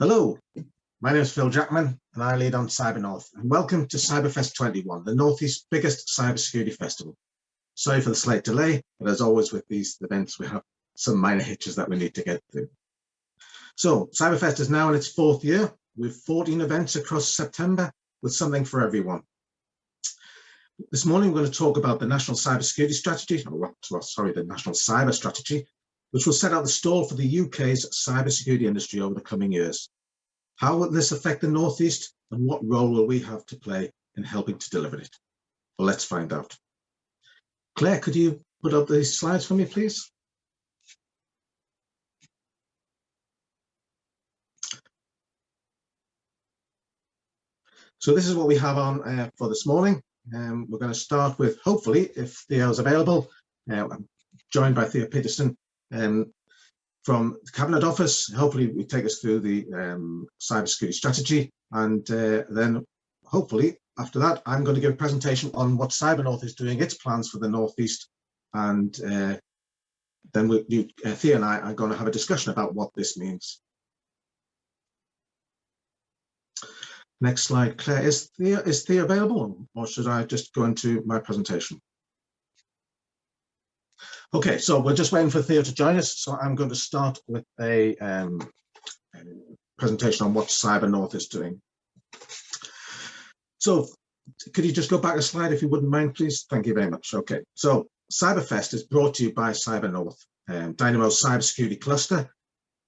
Hello, my name is Phil Jackman and I lead on Cyber North, and welcome to Cyberfest 21, the Northeast's biggest cybersecurity festival. Sorry for the slight delay, but as always with these events, we have some minor hitches that we need to get through. So Cyberfest is now in its fourth year with 14 events across September with something for everyone. This morning, we're going to talk about the National Cybersecurity Strategy, the National Cyber Strategy, which will set out the stall for the UK's cybersecurity industry over the coming years. How will this affect the Northeast, and what role will we have to play in helping to deliver it? Well, let's find out. Claire, could you put up these slides for me, please? So this is what we have on for this morning. We're going to start with, hopefully, if Theo's available, I'm joined by Theo Paterson from the Cabinet Office. Hopefully we take us through the cybersecurity strategy, and then hopefully after that I'm going to give a presentation on what Cyber North is doing, its plans for the Northeast, and then Theo and I are going to have a discussion about what this means. Next slide, Claire. Is Theo available, or should I just go into my presentation? Okay, so we're just waiting for Theo to join us. So I'm going to start with a presentation on what Cyber North is doing. So could you just go back a slide if you wouldn't mind, please? Thank you very much. Okay, so Cyberfest is brought to you by Cyber North, Dynamo Cybersecurity Cluster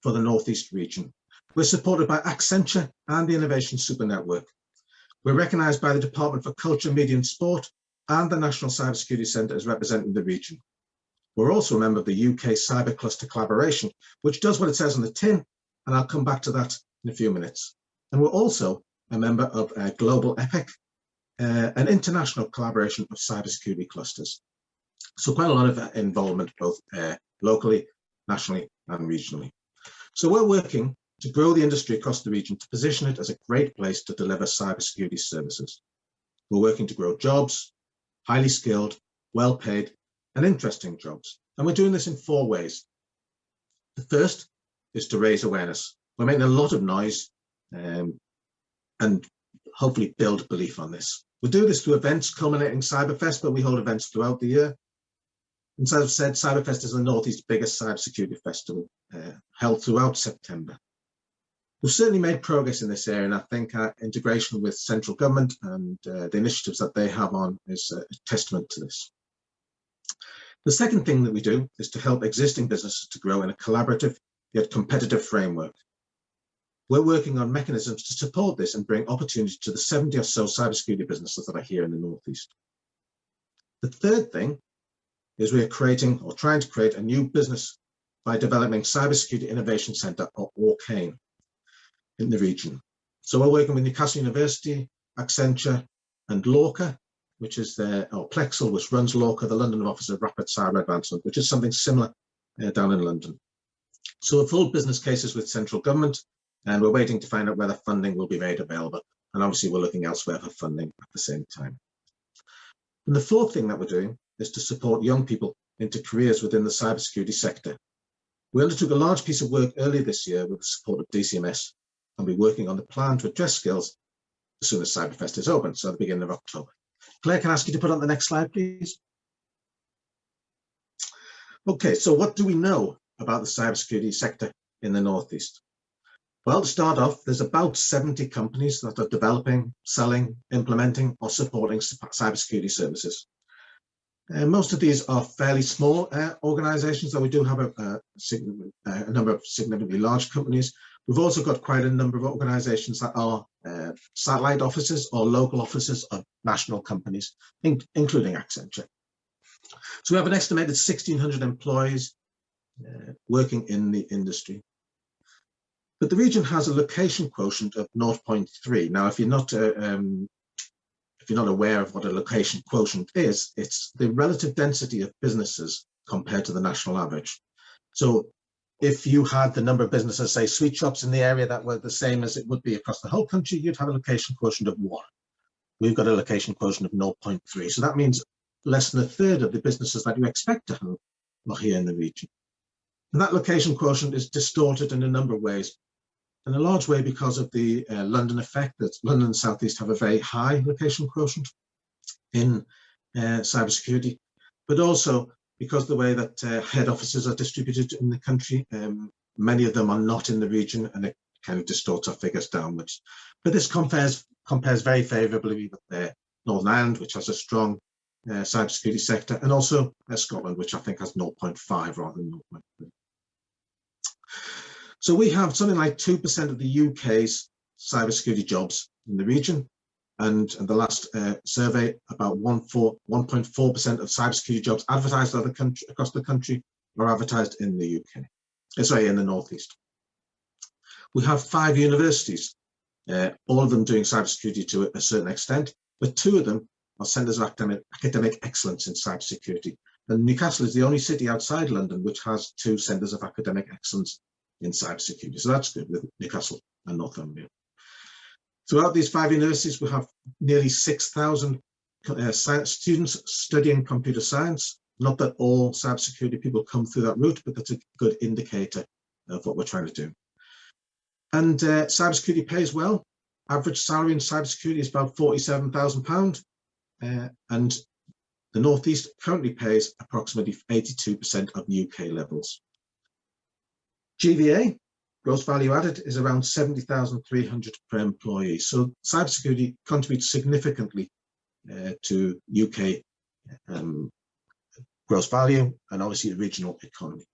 for the Northeast region. We're supported by Accenture and the Innovation Super Network. We're recognised by the Department for Culture, Media and Sport and the National Cybersecurity Centre as representing the region. We're also a member of the UK Cyber Cluster Collaboration, which does what it says on the tin, and I'll come back to that in a few minutes. And we're also a member of Global EPIC, an international collaboration of cybersecurity clusters. So quite a lot of involvement, both locally, nationally and regionally. So we're working to grow the industry across the region to position it as a great place to deliver cybersecurity services. We're working to grow jobs, highly skilled, well-paid and interesting jobs. And we're doing this in 4 ways. The first is to raise awareness. We're making a lot of noise and hopefully build belief on this. We do this through events culminating Cyberfest, but we hold events throughout the year. And as I've said, Cyberfest is the Northeast's biggest cybersecurity festival, held throughout September. We've certainly made progress in this area, and I think our integration with central government and the initiatives that they have on is a testament to this. The second thing that we do is to help existing businesses to grow in a collaborative yet competitive framework. We're working on mechanisms to support this and bring opportunity to the 70 or so cybersecurity businesses that are here in the Northeast. The third thing is we are creating or trying to create a new business by developing Cybersecurity Innovation Centre, or ORCAIN, in the region. So we're working with Newcastle University, Accenture and Lorca, which is or Plexel, which runs Lorca, the London Office of Rapid Cyber Advancement, which is something similar down in London. So a full business cases with central government, and we're waiting to find out whether funding will be made available. And obviously we're looking elsewhere for funding at the same time. And the fourth thing that we're doing is to support young people into careers within the cybersecurity sector. We undertook a large piece of work earlier this year with the support of DCMS, and we're working on the plan to address skills as soon as Cyberfest is open, so at the beginning of October. Claire, can I ask you to put on the next slide, please? Okay, so what do we know about the cybersecurity sector in the Northeast? Well, to start off, there's about 70 companies that are developing, selling, implementing or supporting cybersecurity services. Most of these are fairly small organizations, though we do have a number of significantly large companies. We've also got quite a number of organizations that are satellite offices or local offices of national companies, including Accenture. So we have an estimated 1,600 employees working in the industry. But the region has a location quotient of 0.3. Now, if you're not aware of what a location quotient is, it's the relative density of businesses compared to the national average. So if you had the number of businesses, say sweet shops in the area that were the same as it would be across the whole country, you'd have a location quotient of 1. We've got a location quotient of 0.3. So that means less than a third of the businesses that you expect to have are here in the region. And that location quotient is distorted in a number of ways in a large way because of the London effect, that London and South East have a very high location quotient in cybersecurity, but also because the way that head offices are distributed in the country, many of them are not in the region, and it kind of distorts our figures downwards. But this compares very favourably with Northern Ireland, which has a strong cybersecurity sector, and also Scotland, which I think has 0.5 rather than 0.3. So we have something like 2% of the UK's cybersecurity jobs in the region, and the last survey, about 1.4% of cybersecurity jobs advertised across the country are advertised in the UK. Sorry, in the Northeast. We have 5 universities, all of them doing cybersecurity to a certain extent, but 2 of them are centres of academic excellence in cybersecurity. And Newcastle is the only city outside London which has 2 centres of academic excellence in cybersecurity. So that's good with Newcastle and Northumbria. Throughout these 5 universities, we have nearly 6,000 students studying computer science. Not that all cybersecurity people come through that route, but that's a good indicator of what we're trying to do. And cybersecurity pays well. Average salary in cybersecurity is about £47,000, and the Northeast currently pays approximately 82% of UK levels. GVA, gross value added, is around 70,300 per employee. So cybersecurity contributes significantly to UK gross value and obviously the regional economy.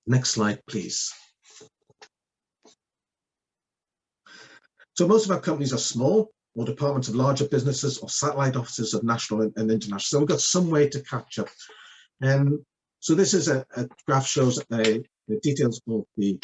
Next slide, please. So most of our companies are small, or departments of larger businesses, or satellite offices of national and international. So we've got some way to catch up. So this is a graph shows the details of the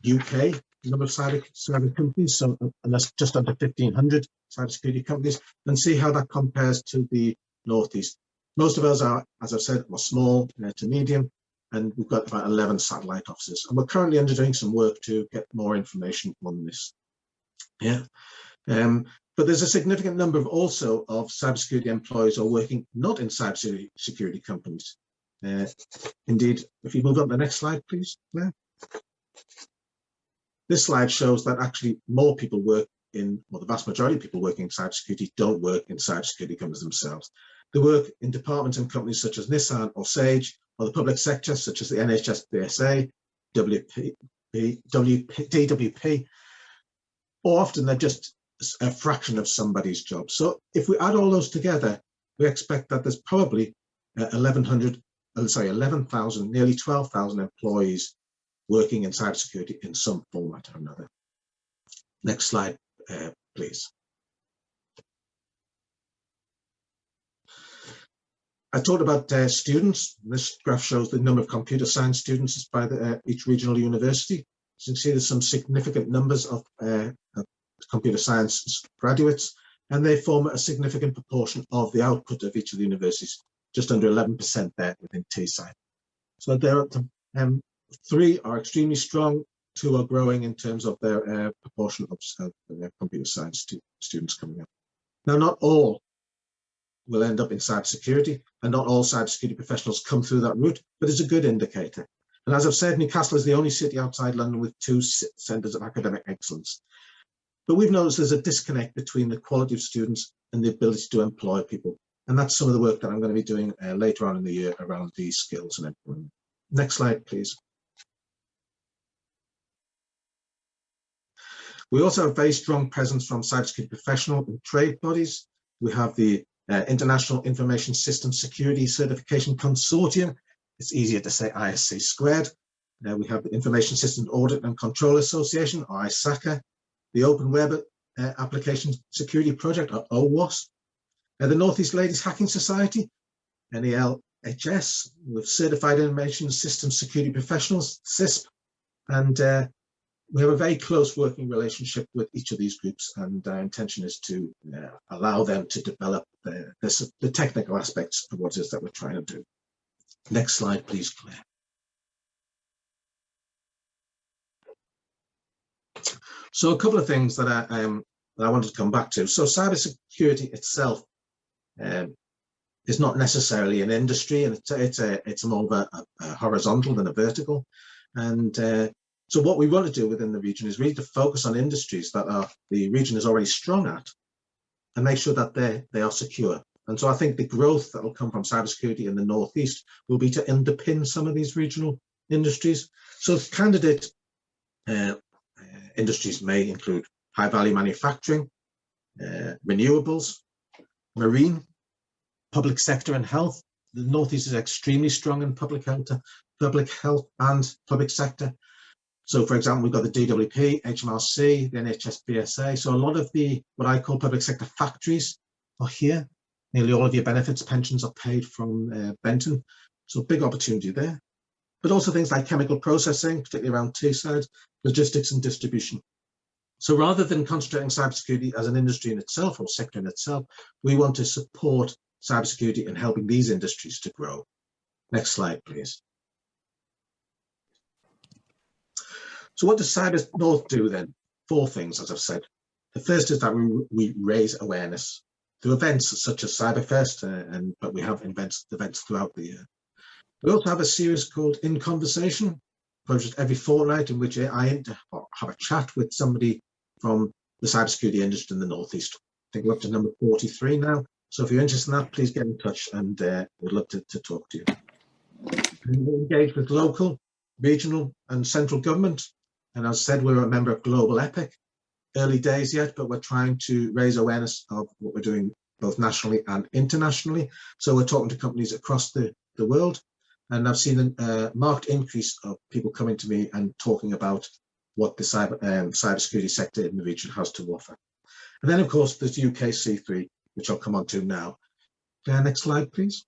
UK number of cyber companies, so and that's just under 1,500 cybersecurity companies, and see how that compares to the Northeast. Most of us are, as I've said, are small to medium, and we've got about 11 satellite offices. And we're currently undertaking some work to get more information on this. Yeah, but there's a significant number of also of cybersecurity employees who are working not in cybersecurity companies. Indeed, if you move on to the next slide, please. Yeah. This slide shows that actually more people work in, well, the vast majority of people working in cybersecurity don't work in cybersecurity companies themselves. They work in departments and companies such as Nissan or Sage, or the public sector such as the NHS, BSA, DWP, or often they're just a fraction of somebody's job. So if we add all those together, we expect that there's probably 11,000, nearly 12,000 employees working in cybersecurity in some format or another. Next slide, please. I talked about students. This graph shows the number of computer science students by each regional university. So you can see there's some significant numbers of computer science graduates, and they form a significant proportion of the output of each of the universities, just under 11% there within Teesside. So there are 3 are extremely strong, 2 are growing in terms of their proportion of computer science students coming up. Now, not all will end up in cybersecurity, and not all cybersecurity professionals come through that route, but it's a good indicator. And as I've said, Newcastle is the only city outside London with 2 centres of academic excellence. But we've noticed there's a disconnect between the quality of students and the ability to employ people. And that's some of the work that I'm going to be doing later on in the year around these skills and employment. Next slide, please. We also have a very strong presence from cybersecurity professional and trade bodies. We have the International Information System Security Certification Consortium. It's easier to say ISC squared. We have the Information Systems Audit and Control Association, or ISACA, the Open Web Application Security Project, or OWASP, the Northeast Ladies Hacking Society, NELHS, with Certified Information Systems Security Professionals, CISP, and we have a very close working relationship with each of these groups, and our intention is to allow them to develop the technical aspects of what it is that we're trying to do. Next slide, please, Claire. So a couple of things that I wanted to come back to. So cybersecurity itself is not necessarily an industry, and it's more of a horizontal than a vertical. And So what we want to do within the region is really to focus on industries that the region is already strong at and make sure that they are secure. And so I think the growth that will come from cybersecurity in the Northeast will be to underpin some of these regional industries. So candidate industries may include high value manufacturing, renewables, marine, public sector and health. The Northeast is extremely strong in public health and public sector. So, for example, we've got the DWP, HMRC, the NHS BSA. So a lot of the, what I call public sector factories are here. Nearly all of your benefits, pensions are paid from Benton. So big opportunity there. But also things like chemical processing, particularly around Teesside, logistics and distribution. So rather than concentrating cybersecurity as an industry in itself or sector in itself, we want to support cybersecurity and helping these industries to grow. Next slide, please. So what does Cyber North do then? 4 things, as I've said. The first is that we raise awareness through events such as Cyberfest, but we have events throughout the year. We also have a series called In Conversation, published every fortnight, in which I have a chat with somebody from the cybersecurity industry in the Northeast. I think we're up to number 43 now. So if you're interested in that, please get in touch, and we'd love to talk to you. We engage with local, regional and central government. And as I said, we're a member of Global EPIC. Early days yet, but we're trying to raise awareness of what we're doing both nationally and internationally. So we're talking to companies across the world. And I've seen a marked increase of people coming to me and talking about what the cybersecurity sector in the region has to offer. And then, of course, there's UK C3, which I'll come on to now. Next slide, please.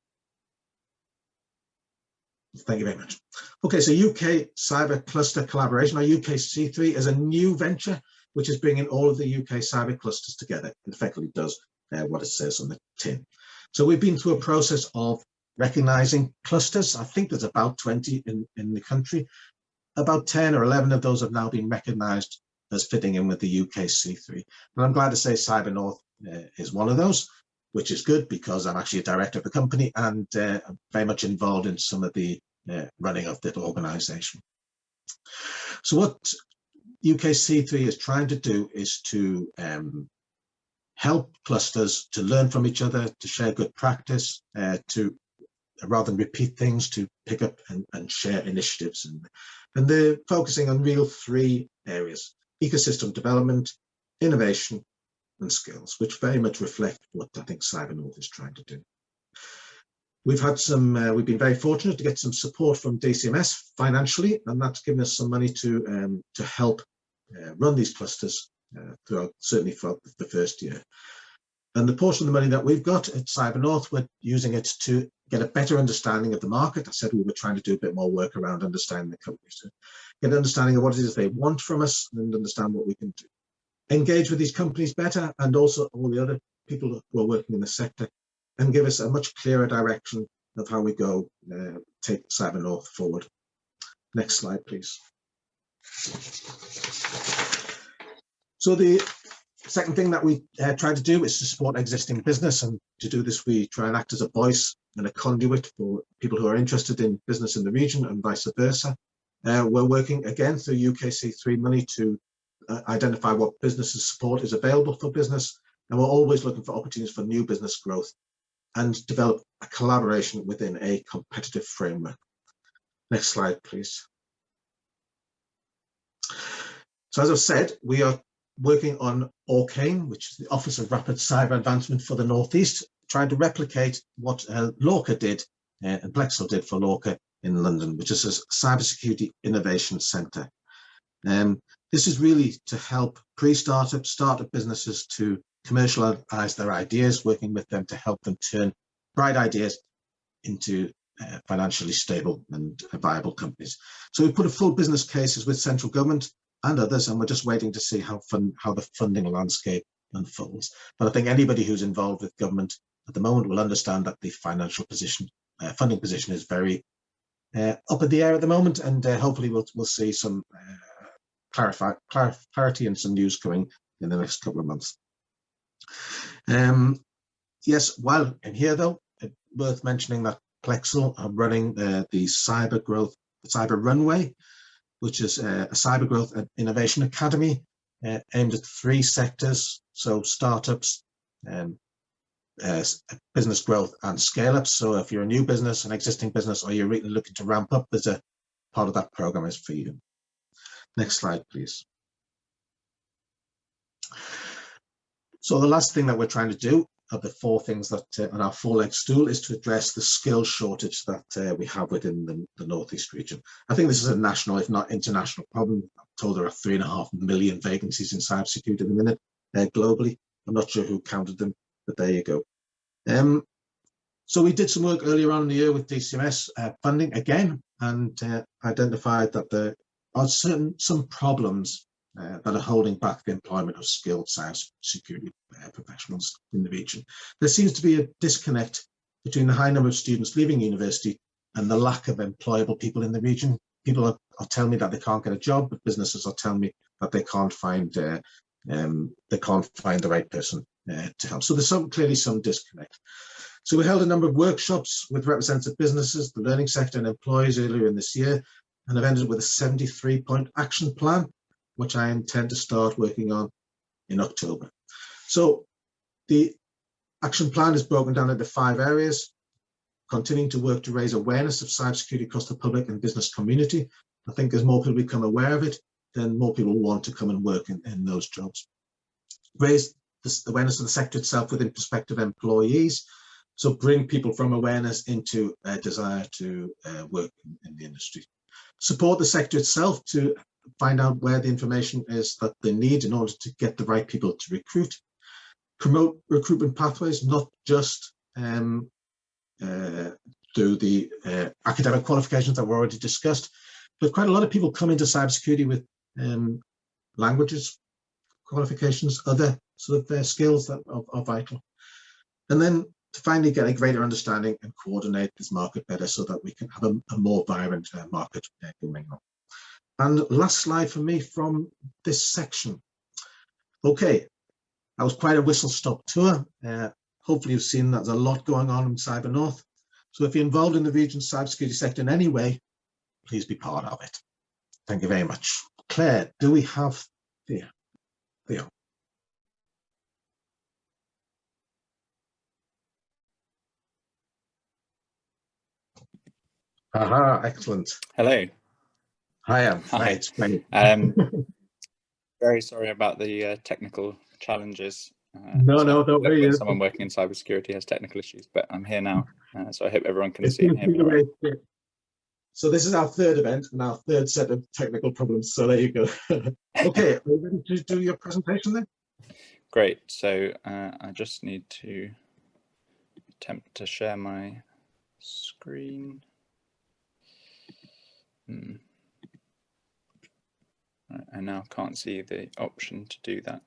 Thank you very much. Okay, so UK Cyber Cluster Collaboration, our UK C3, is a new venture which is bringing all of the UK cyber clusters together. It effectively does what it says on the tin. So we've been through a process of recognizing clusters. I think there's about 20 in the country. About 10 or 11 of those have now been recognized as fitting in with the UK C3. And I'm glad to say Cyber North is one of those, which is good because I'm actually a director of the company and I'm very much involved in some of the running of the organization. So what UK C3 is trying to do is to help clusters to learn from each other, to share good practice, to rather than repeat things, to pick up and share initiatives. And they're focusing on real 3 areas: ecosystem development, innovation, and skills, which very much reflect what I think Cyber North is trying to do. We've had we've been very fortunate to get some support from DCMS financially, and that's given us some money to help run these clusters certainly for the first year. And the portion of the money that we've got at Cyber North, we're using it to get a better understanding of the market. I said we were trying to do a bit more work around understanding the companies, to get an understanding of what it is they want from us and understand what we can do. Engage with these companies better, and also all the other people who are working in the sector, and give us a much clearer direction of how we go take Cyber North forward. Next slide, please. So the second thing that we try to do is to support existing business, and to do this we try and act as a voice and a conduit for people who are interested in business in the region and vice versa. We're working again through UKC3 money to identify what businesses support is available for business, and we're always looking for opportunities for new business growth and develop a collaboration within a competitive framework. Next slide, please. So as I've said, we are working on ORCANE, which is the Office of Rapid Cyber Advancement for the Northeast, trying to replicate what Lorca did and Plexel did for Lorca in London, which is a cybersecurity innovation centre. This is really to help pre-startup, startup businesses to commercialize their ideas, working with them to help them turn bright ideas into financially stable and viable companies. So we put a full business cases with central government and others, and we're just waiting to see how the funding landscape unfolds. But I think anybody who's involved with government at the moment will understand that the financial position, funding position, is very up in the air at the moment, and hopefully we'll see some clarity and some news coming in the next couple of months. Yes, while in here though, it's worth mentioning that Plexel are running the cyber growth, the cyber runway, which is a cyber growth and innovation academy aimed at 3 sectors, so startups, business growth and scale-ups. So if you're a new business, an existing business, or you're really looking to ramp up, there's a part of that program is for you. Next slide, please. So the last thing that we're trying to do of the 4 things that on our 4-leg stool is to address the skill shortage that we have within the Northeast region. I think this is a national, if not international problem. I'm told there are 3.5 million vacancies in cybersecurity at the minute globally. I'm not sure who counted them, but there you go. So we did some work earlier on in the year with DCMS funding again, and identified that there are some problems that are holding back the employment of skilled cybersecurity professionals in the region. There seems to be a disconnect between the high number of students leaving university and the lack of employable people in the region. People are telling me that they can't get a job, but businesses are telling me that they can't find the right person to help. So there's clearly some disconnect. So we held a number of workshops with representative businesses, the learning sector and employees earlier in this year, and have ended with a 73-point action plan, which I intend to start working on in October. So the action plan is broken down into 5 areas: continuing to work to raise awareness of cybersecurity across the public and business community. I think as more people become aware of it, then more people want to come and work in those jobs. Raise the awareness of the sector itself within prospective employees. So bring people from awareness into a desire to work in the industry. Support the sector itself to find out where the information is that they need in order to get the right people to recruit. Promote recruitment pathways, not just through the academic qualifications that were already discussed, but quite a lot of people come into cybersecurity with languages qualifications, other sort of skills that are vital. And then to finally get a greater understanding and coordinate this market better so that we can have a more vibrant market going on. And last slide for me from this section. Okay, that was quite a whistle-stop tour. Hopefully you've seen that there's a lot going on in Cyber North. So if you're involved in the region's cybersecurity sector in any way, please be part of it. Thank you very much. Claire, do we have Theo? Theo. Aha, excellent. Hello. Hi. It's great. Very sorry about the technical challenges. No, don't worry. Someone working in cybersecurity has technical issues, but I'm here now, so I hope everyone can see and hear me. Right. So this is our 3rd event and our 3rd set of technical problems. So there you go. Okay, are you ready to do your presentation then? Great. So I just need to attempt to share my screen. I now can't see the option to do that.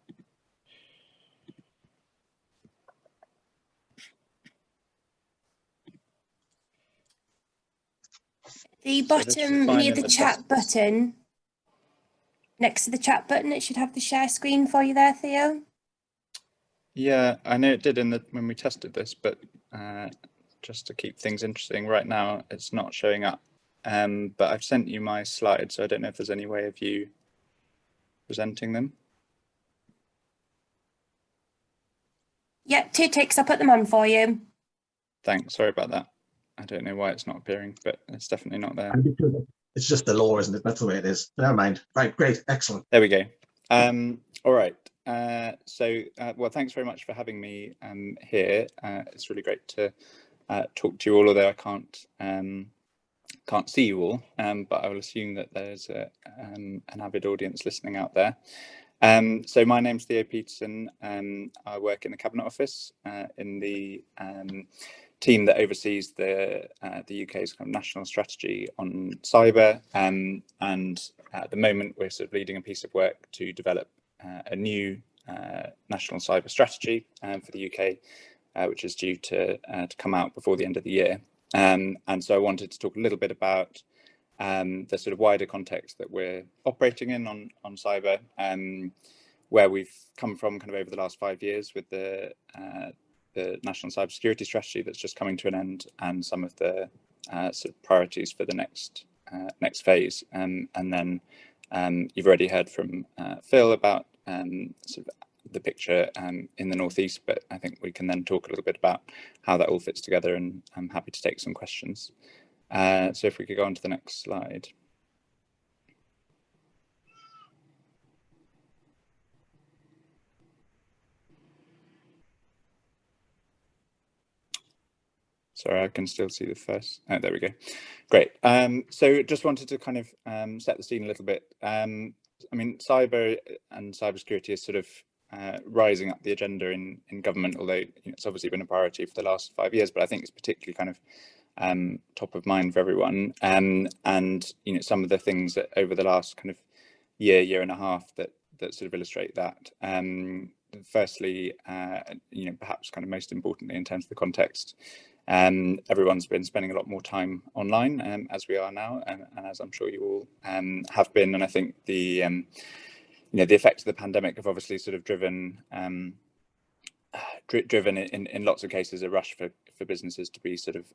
The bottom near the chat button, next to the chat button, it should have the share screen for you there, Theo. Yeah, I know it did when we tested this, but just to keep things interesting, right now it's not showing up. But I've sent you my slides, so I don't know if there's any way of you presenting them. Yep, 2 ticks, I'll put them on for you. Thanks, sorry about that. I don't know why it's not appearing, but it's definitely not there. It's just the law, isn't it? That's the way it is. Never mind. Right, great, excellent. There we go. All right. Well, thanks very much for having me here. It's really great to talk to you all, although I can't see you all, but I will assume that there's an avid audience listening out there. So my name's Theo Paterson. I work in the Cabinet Office in the team that oversees the UK's kind of national strategy on cyber, and at the moment we're sort of leading a piece of work to develop a new national cyber strategy for the UK, which is due to come out before the end of the year. And so I wanted to talk a little bit about the sort of wider context that we're operating in on cyber, where we've come from kind of over the last 5 years with the national cybersecurity strategy that's just coming to an end, and some of the sort of priorities for the next next phase. And then you've already heard from Phil about sort of the picture in the northeast, but I think we can then talk a little bit about how that all fits together, and I'm happy to take some questions. So if we could go on to the next slide. Sorry, I can still see the first. Oh, there we go. Great. So just wanted to kind of set the scene a little bit. I mean, cyber and cybersecurity is sort of rising up the agenda in government, although it's obviously been a priority for the last 5 years, but I think it's particularly kind of top of mind for everyone. And some of the things that over the last kind of year and a half that sort of illustrate that. Firstly, perhaps kind of most importantly in terms of the context, everyone's been spending a lot more time online, as we are now, and as I'm sure you all have been. And I think the the effects of the pandemic have obviously sort of driven in lots of cases a rush for businesses to be sort of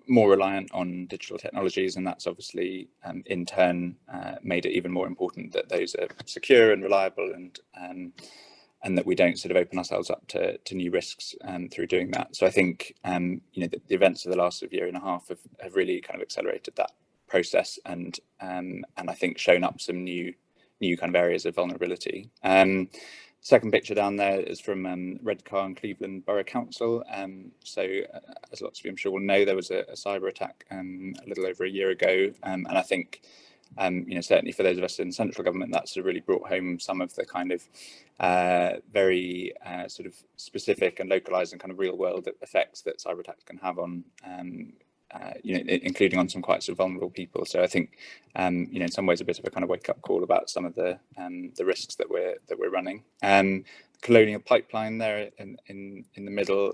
more reliant on digital technologies, and that's obviously in turn made it even more important that those are secure and reliable, and that we don't sort of open ourselves up to new risks through doing that. So I think the events of the last year and a half have really kind of accelerated that process, and I think shown up some new kind of areas of vulnerability. Second picture down there is from Redcar and Cleveland Borough Council. So as lots of you I'm sure will know, there was a cyber attack a little over a year ago, and I think certainly for those of us in central government, that sort of really brought home some of the kind of very sort of specific and localized and kind of real world effects that cyber attacks can have on including on some quite sort of vulnerable people. So I think in some ways a bit of a kind of wake up call about some of the risks that we're running. Colonial Pipeline there in the middle,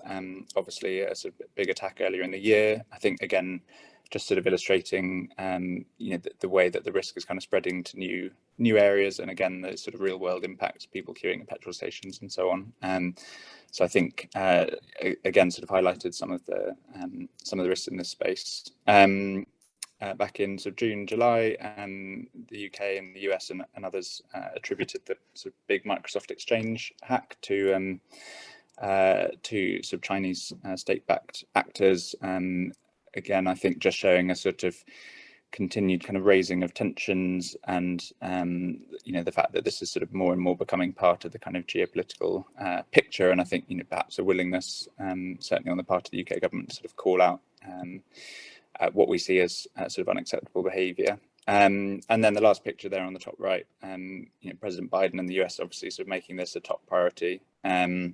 obviously a sort of big attack earlier in the year. I think again just sort of illustrating the way that the risk is kind of spreading to new areas, and again the sort of real world impacts, people queuing at petrol stations and so on. So I think again sort of highlighted some of the risks in this space. Back in sort of June, July, the UK and the US and others attributed the sort of big Microsoft Exchange hack to sort of Chinese state-backed actors. Again, I think just showing a sort of continued kind of raising of tensions, and the fact that this is sort of more and more becoming part of the kind of geopolitical picture, and I think perhaps a willingness certainly on the part of the UK government to sort of call out what we see as sort of unacceptable behaviour. And then the last picture there on the top right, President Biden and the US obviously sort of making this a top priority, and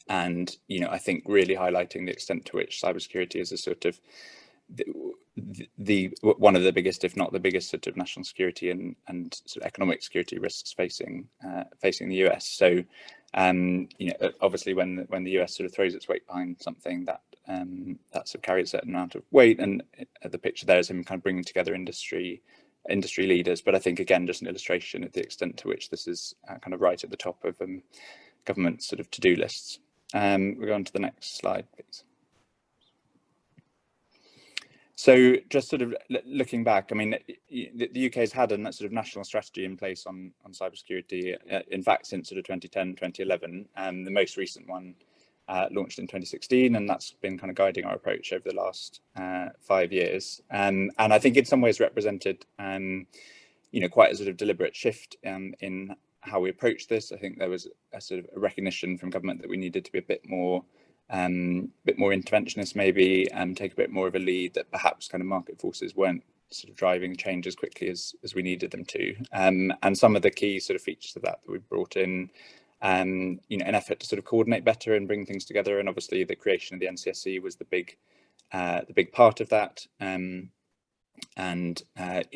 I think really highlighting the extent to which cybersecurity is a sort of the one of the biggest, if not the biggest, sort of national security and sort of economic security risks facing the US. So obviously when the US sort of throws its weight behind something, that sort of carries a certain amount of weight, and the picture there is him kind of bringing together industry leaders. But I think again just an illustration of the extent to which this is kind of right at the top of government sort of to-do lists. We'll go on to the next slide, please. So just sort of looking back, I mean, the UK has had a sort of national strategy in place on cybersecurity, in fact, since sort of 2010, 2011, and the most recent one launched in 2016, and that's been kind of guiding our approach over the last 5 years. And I think in some ways represented, quite a sort of deliberate shift in how we approach this. I think there was a sort of a recognition from government that we needed to be a bit more interventionist, maybe, and take a bit more of a lead, that perhaps kind of market forces weren't sort of driving change as quickly as we needed them to. And some of the key sort of features of that we brought in, an effort to sort of coordinate better and bring things together, and obviously the creation of the NCSC was the big part of that.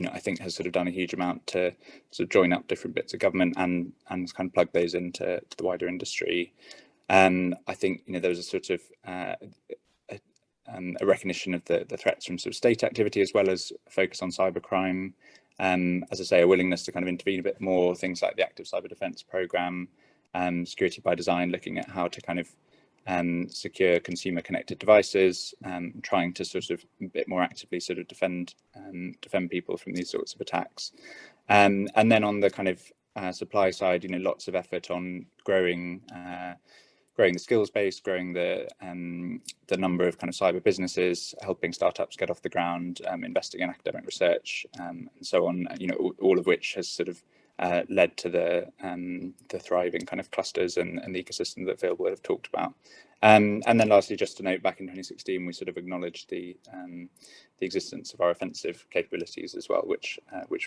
I think has sort of done a huge amount to sort of join up different bits of government and kind of plug those into the wider industry. I think there was a sort of a recognition of the threats from sort of state activity, as well as a focus on cybercrime. As I say, a willingness to kind of intervene a bit more, things like the active cyber defence programme, security by design, looking at how to kind of secure consumer connected devices, trying to sort of a bit more actively sort of defend people from these sorts of attacks. And then on the kind of supply side, lots of effort on growing the skills base, growing the number of kind of cyber businesses, helping startups get off the ground, investing in academic research, and so on. All of which has sort of led to the thriving kind of clusters and the ecosystem that Phil would have talked about. And then lastly, just to note, back in 2016, we sort of acknowledged the existence of our offensive capabilities as well, which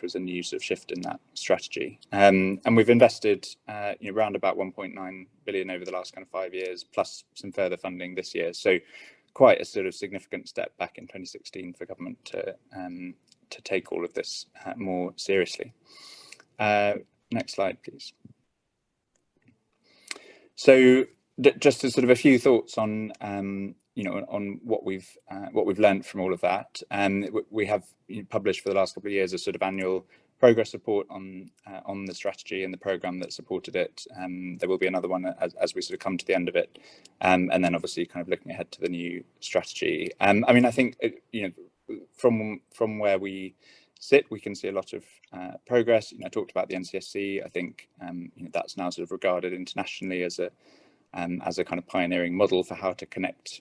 was a new sort of shift in that strategy. And we've invested around about 1.9 billion over the last kind of 5 years, plus some further funding this year. So quite a sort of significant step back in 2016 for government to take all of this more seriously. Next slide, please. So just a sort of a few thoughts on on what we've learned from all of that. We have published for the last couple of years a sort of annual progress report on the strategy and the program that supported it. There will be another one as we sort of come to the end of it, and then obviously kind of looking ahead to the new strategy. I mean, I think from where we sit, we can see a lot of progress. I talked about the NCSC. I think that's now sort of regarded internationally as a kind of pioneering model for how to connect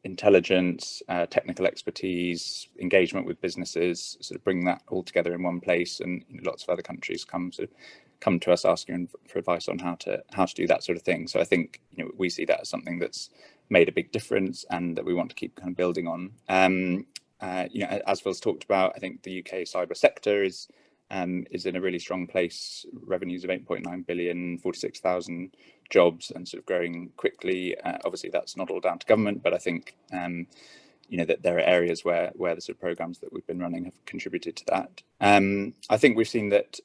intelligence, technical expertise, engagement with businesses, sort of bring that all together in one place. And lots of other countries come to us asking for advice on how to do that sort of thing. So I think we see that as something that's made a big difference and that we want to keep kind of building on. As Phil's talked about, I think the UK cyber sector is in a really strong place. Revenues of 8.9 billion, 46,000 jobs, and sort of growing quickly. Obviously, that's not all down to government, but I think that there are areas where the sort of programs that we've been running have contributed to that. I think we've seen that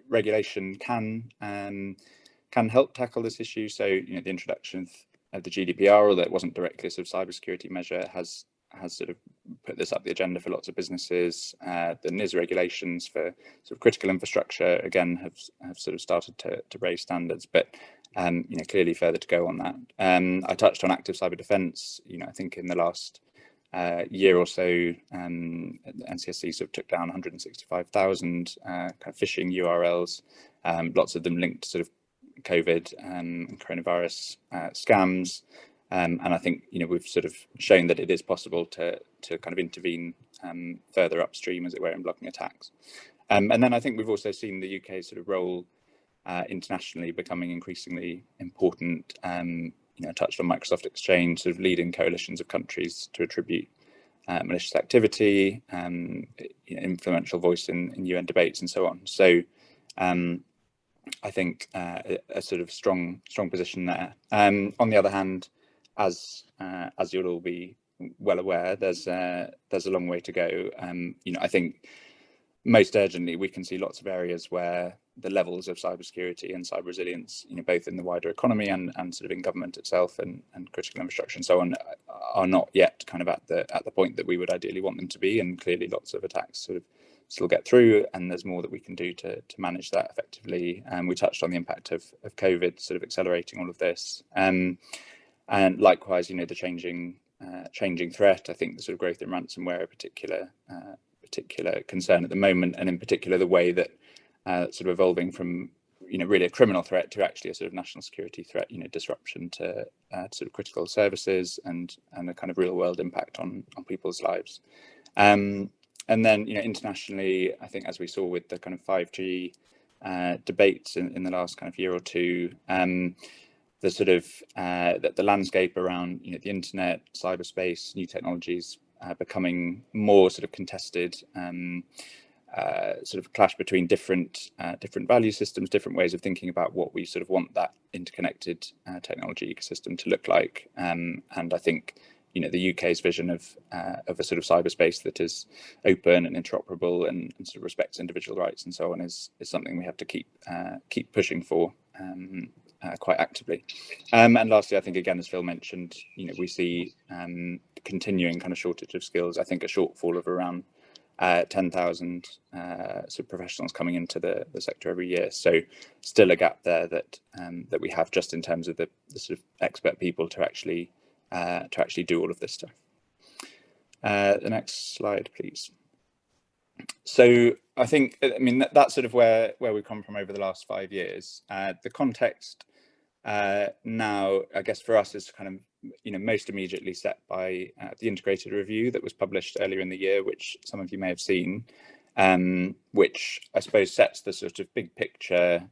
regulation can help tackle this issue. So the introduction of the GDPR, although it wasn't directly a sort of cybersecurity measure, has sort of put this up the agenda for lots of businesses. The NIS regulations for sort of critical infrastructure again have sort of started to raise standards, but clearly further to go on that. I touched on active cyber defence. I think in the last year or so, NCSC sort of took down 165,000 kind of phishing URLs, lots of them linked to sort of COVID and coronavirus scams. And I think we've sort of shown that it is possible to kind of intervene further upstream, as it were, in blocking attacks. And then I think we've also seen the UK sort of role internationally becoming increasingly important. I touched on Microsoft Exchange, sort of leading coalitions of countries to attribute malicious activity, influential voice in UN debates, and so on. So I think a sort of strong position there. On the other hand, as you'll all be well aware, there's a long way to go. I think most urgently we can see lots of areas where the levels of cybersecurity and cyber resilience, both in the wider economy and sort of in government itself and critical infrastructure and so on, are not yet kind of at the point that we would ideally want them to be. And clearly lots of attacks sort of still get through, and there's more that we can do to manage that effectively. We touched on the impact of COVID sort of accelerating all of this. And likewise, the changing threat. I think the sort of growth in ransomware, a particular concern at the moment, and in particular the way that sort of evolving from really a criminal threat to actually a sort of national security threat. Disruption to sort of critical services and a kind of real world impact on people's lives. And then internationally, I think as we saw with the kind of 5G debates in the last kind of year or two. The sort of the landscape around the internet, cyberspace, new technologies becoming more sort of contested, sort of clash between different value systems, different ways of thinking about what we sort of want that interconnected technology ecosystem to look like. And I think the UK's vision of a sort of cyberspace that is open and interoperable and sort of respects individual rights and so on is something we have to keep pushing for. Quite actively. And lastly, I think again, as Phil mentioned, we see continuing kind of shortage of skills. I think a shortfall of around 10,000 sort of professionals coming into the sector every year. So still a gap there that that we have just in terms of the sort of expert people to actually do all of this stuff. The next slide, please. So I think, I mean, that's sort of where we've come from over the last 5 years. The context now, I guess for us, is kind of, you know, most immediately set by the integrated review that was published earlier in the year, which some of you may have seen, which I suppose sets the sort of big picture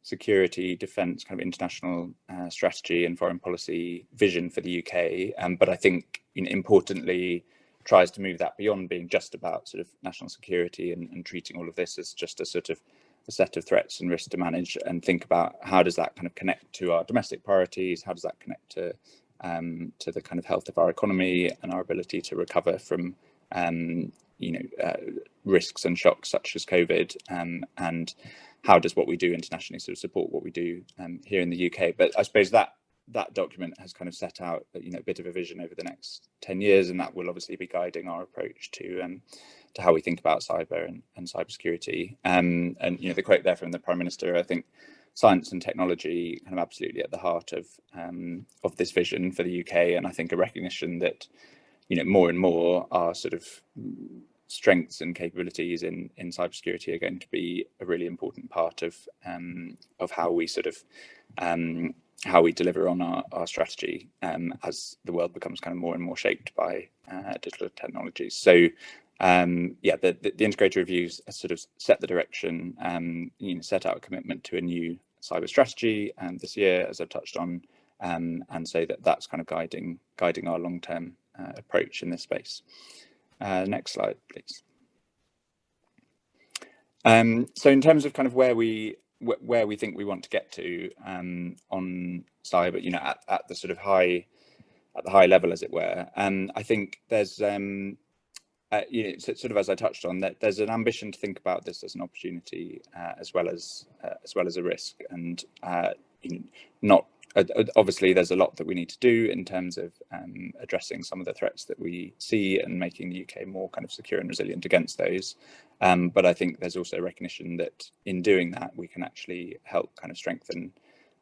security, defence, kind of international strategy and foreign policy vision for the UK. But I think, you know, importantly, tries to move that beyond being just about sort of national security and treating all of this as just a sort of a set of threats and risks to manage, and think about how does that kind of connect to our domestic priorities, how does that connect to the kind of health of our economy and our ability to recover from risks and shocks such as COVID, and how does what we do internationally sort of support what we do here in the UK. But I suppose that document has kind of set out, you know, a bit of a vision over the next 10 years, and that will obviously be guiding our approach to how we think about cyber and cybersecurity. And you know, the quote there from the Prime Minister, I think science and technology kind of absolutely at the heart of this vision for the UK, and I think a recognition that, you know, more and more our sort of strengths and capabilities in cybersecurity are going to be a really important part of how we sort of how we deliver on our strategy as the world becomes kind of more and more shaped by digital technologies. So yeah, the integrated reviews sort of set the direction, you know, set out a commitment to a new cyber strategy this year, as I've touched on, and say that that's kind of guiding our long-term approach in this space. Next slide, please. So in terms of kind of where we think we want to get to on cyber, you know, at the sort of high level, as it were, I think there's you know, sort of as I touched on, that there's an ambition to think about this as an opportunity as well as a risk, and you know, not obviously there's a lot that we need to do in terms of addressing some of the threats that we see and making the UK more kind of secure and resilient against those. But I think there's also recognition that in doing that, we can actually help kind of strengthen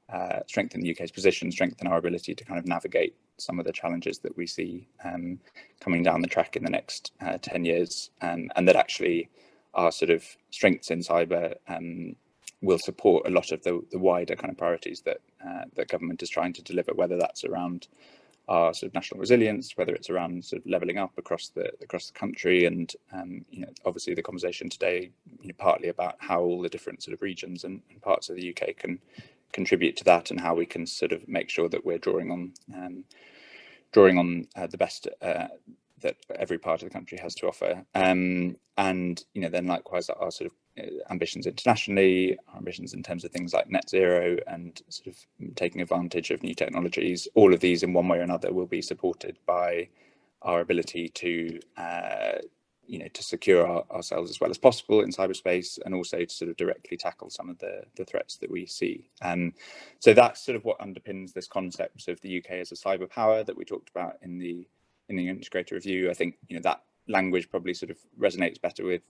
the UK's position, strengthen our ability to kind of navigate some of the challenges that we see coming down the track in the next 10 years, and that actually our sort of strengths in cyber will support a lot of the wider kind of priorities that the government is trying to deliver, whether that's around our sort of national resilience, whether it's around sort of levelling up across the country, and you know, obviously the conversation today, you know, partly about how all the different sort of regions and parts of the UK can contribute to that, and how we can sort of make sure that we're drawing on the best that every part of the country has to offer, and you know, then likewise our sort of ambitions internationally, our ambitions in terms of things like net zero and sort of taking advantage of new technologies. All of these in one way or another will be supported by our ability to you know, to secure ourselves as well as possible in cyberspace, and also to sort of directly tackle some of the threats that we see. So that's sort of what underpins this concept of the UK as a cyber power that we talked about in the integrated review. I think, you know, that language probably sort of resonates better with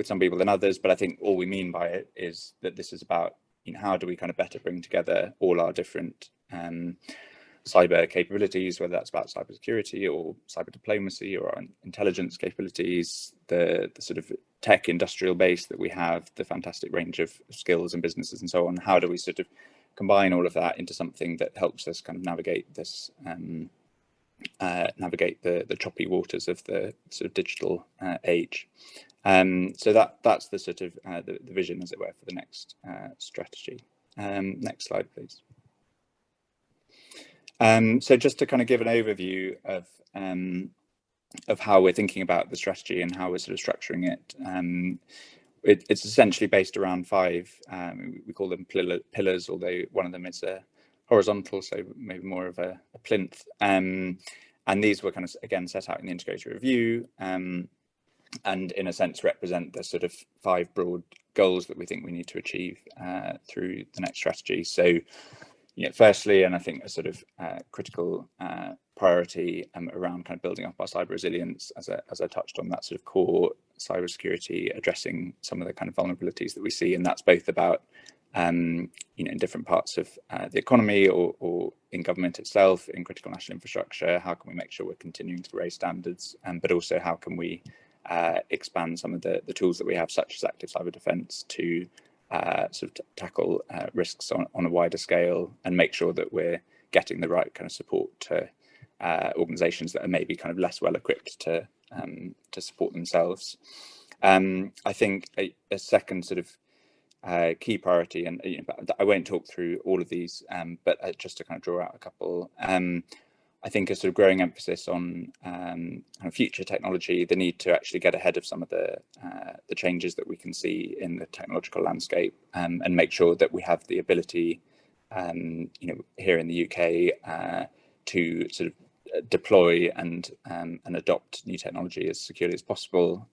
some people than others, but I think all we mean by it is that this is about, you know, how do we kind of better bring together all our different cyber capabilities, whether that's about cybersecurity or cyber diplomacy or our intelligence capabilities, the sort of tech industrial base that we have, the fantastic range of skills and businesses and so on. How do we sort of combine all of that into something that helps us kind of navigate this, navigate the choppy waters of the sort of digital age? So that's the sort of the vision, as it were, for the next strategy. Next slide, please. So just to kind of give an overview of how we're thinking about the strategy and how we're sort of structuring it. It's essentially based around 5, we call them pillars, although one of them is a horizontal, so maybe more of a plinth. And these were kind of, again, set out in the integrated review, and in a sense represent the sort of 5 broad goals that we think we need to achieve through the next strategy. So, firstly, and I think a sort of critical priority around kind of building up our cyber resilience, as I touched on, that sort of core cybersecurity, addressing some of the kind of vulnerabilities that we see, and that's both about in different parts of the economy or in government itself, in critical national infrastructure. How can we make sure we're continuing to raise standards, but also how can we expand some of the tools that we have, such as active cyber defence, to sort of tackle risks on a wider scale, and make sure that we're getting the right kind of support to organisations that are maybe kind of less well equipped to support themselves. I think a second sort of key priority, and I won't talk through all of these, but just to kind of draw out a couple. I think a sort of growing emphasis on kind of future technology, the need to actually get ahead of some of the changes that we can see in the technological landscape, and make sure that we have the ability, here in the UK, to sort of deploy and adopt new technology as securely as possible.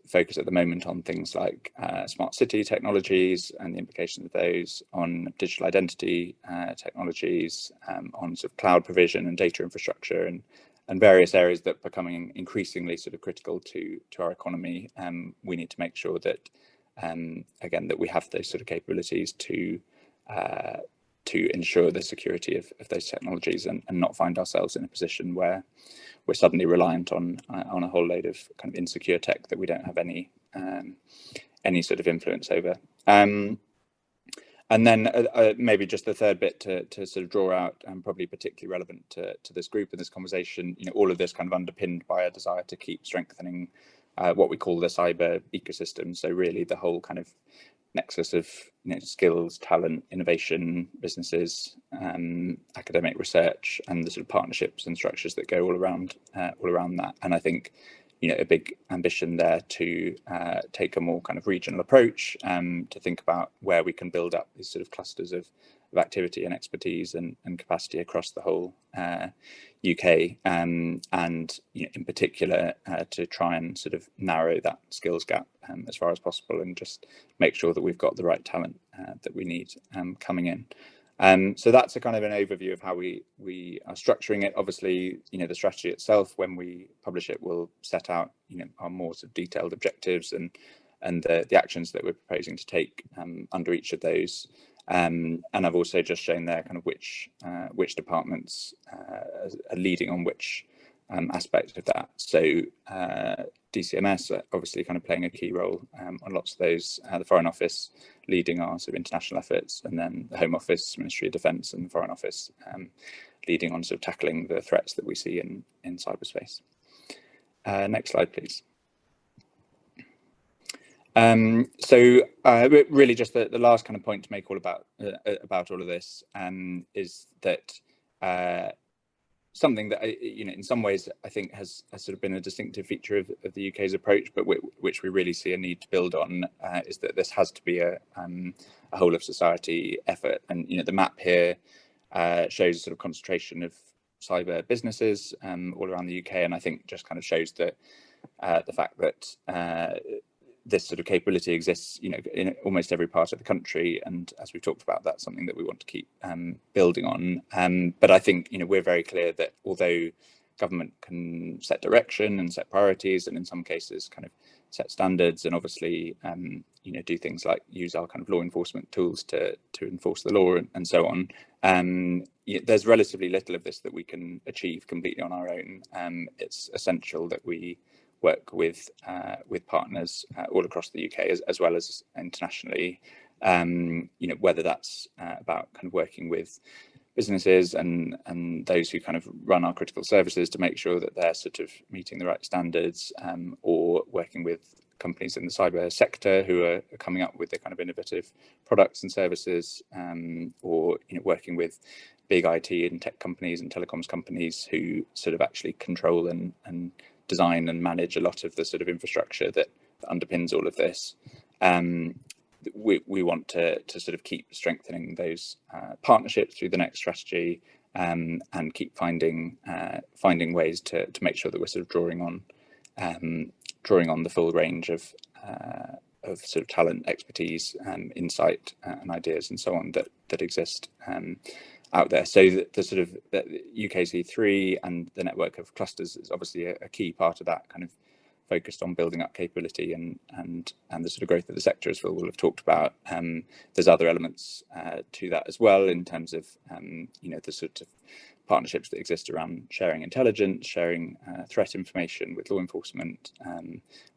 Focus at the moment on things like smart city technologies and the implications of those, on digital identity technologies, on sort of cloud provision and data infrastructure, and various areas that are becoming increasingly sort of critical to our economy. We need to make sure that, again, that we have those sort of capabilities to ensure the security of those technologies, and not find ourselves in a position where we're suddenly reliant on a whole load of kind of insecure tech that we don't have any sort of influence over. And then maybe just the third bit to sort of draw out, and probably particularly relevant to this group and this conversation, all of this kind of underpinned by a desire to keep strengthening what we call the cyber ecosystem. So really the whole kind of nexus of skills, talent, innovation, businesses, academic research, and the sort of partnerships and structures that go all around that. And I think a big ambition there to take a more kind of regional approach, to think about where we can build up these sort of clusters of activity and expertise and capacity across the whole UK, and in particular to try and sort of narrow that skills gap as far as possible, and just make sure that we've got the right talent that we need coming in. So that's a kind of an overview of how we are structuring it. Obviously, the strategy itself, when we publish it, will set out our more sort of detailed objectives and the actions that we're proposing to take under each of those. And I've also just shown there kind of which departments are leading on which aspect of that. So DCMS are obviously kind of playing a key role on lots of those, the Foreign Office leading our sort of international efforts, and then the Home Office, Ministry of Defence, and the Foreign Office leading on sort of tackling the threats that we see in cyberspace. Next slide, please. So really just the last kind of point to make all about all of this is that something that in some ways I think has sort of been a distinctive feature of the UK's approach, but which we really see a need to build on, is that this has to be a whole of society effort. And the map here shows a sort of concentration of cyber businesses all around the UK, and I think just kind of shows that the fact that this sort of capability exists, in almost every part of the country, and as we've talked about, that's something that we want to keep building on. But I think we're very clear that although government can set direction and set priorities, and in some cases kind of set standards, and obviously do things like use our kind of law enforcement tools to enforce the law and so on, there's relatively little of this that we can achieve completely on our own. It's essential that we work with partners all across the UK as well as internationally, whether that's about kind of working with businesses and those who kind of run our critical services to make sure that they're sort of meeting the right standards, or working with companies in the cyber sector who are coming up with the kind of innovative products and services, or working with big IT and tech companies and telecoms companies who sort of actually control and design and manage a lot of the sort of infrastructure that underpins all of this. We want to sort of keep strengthening those partnerships through the next strategy, and keep finding ways to make sure that we're sort of drawing on the full range of sort of talent, expertise, insight, and ideas, and so on that exist out there. So the sort of UKC3 and the network of clusters is obviously a key part of that, kind of focused on building up capability and the sort of growth of the sector, as Phil will have talked about. There's other elements to that as well, in terms of the sort of partnerships that exist around sharing intelligence, sharing threat information with law enforcement,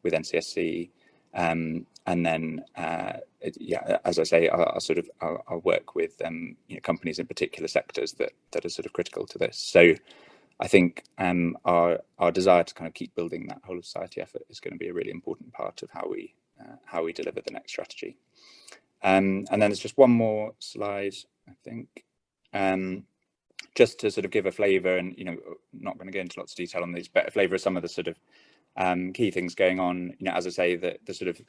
with NCSC, and then as I say, I'll work with companies in particular sectors that are sort of critical to this. So I think our desire to kind of keep building that whole of society effort is going to be a really important part of how we deliver the next strategy. And then there's just one more slide, I think, just to sort of give a flavour, and not going to go into lots of detail on these, but a flavour of some of the sort of key things going on. As I say, the sort of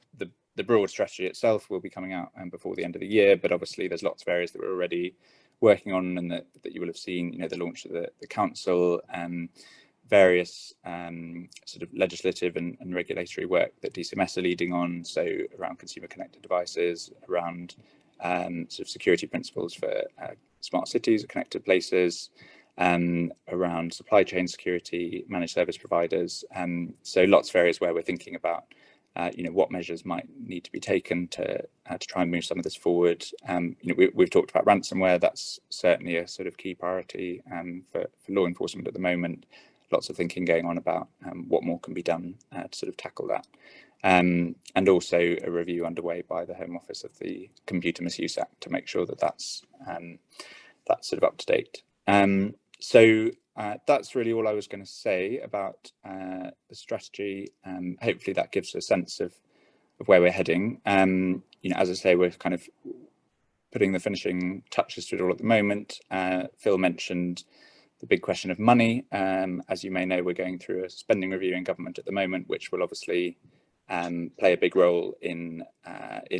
the broad strategy itself will be coming out before the end of the year, but obviously there's lots of areas that we're already working on, and that you will have seen, the launch of the council, various sort of legislative and regulatory work that DCMS are leading on, so around consumer connected devices, around sort of security principles for smart cities, connected places, around supply chain security, managed service providers. So lots of areas where we're thinking about what measures might need to be taken to try and move some of this forward. We've talked about ransomware. That's certainly a sort of key priority for law enforcement at the moment. Lots of thinking going on about what more can be done to sort of tackle that. And also a review underway by the Home Office of the Computer Misuse Act to make sure that that's sort of up to date. So that's really all I was going to say about the strategy. Hopefully that gives a sense of where we're heading. As I say, we're kind of putting the finishing touches to it all at the moment. Phil mentioned the big question of money. As you may know, we're going through a spending review in government at the moment, which will obviously play a big role in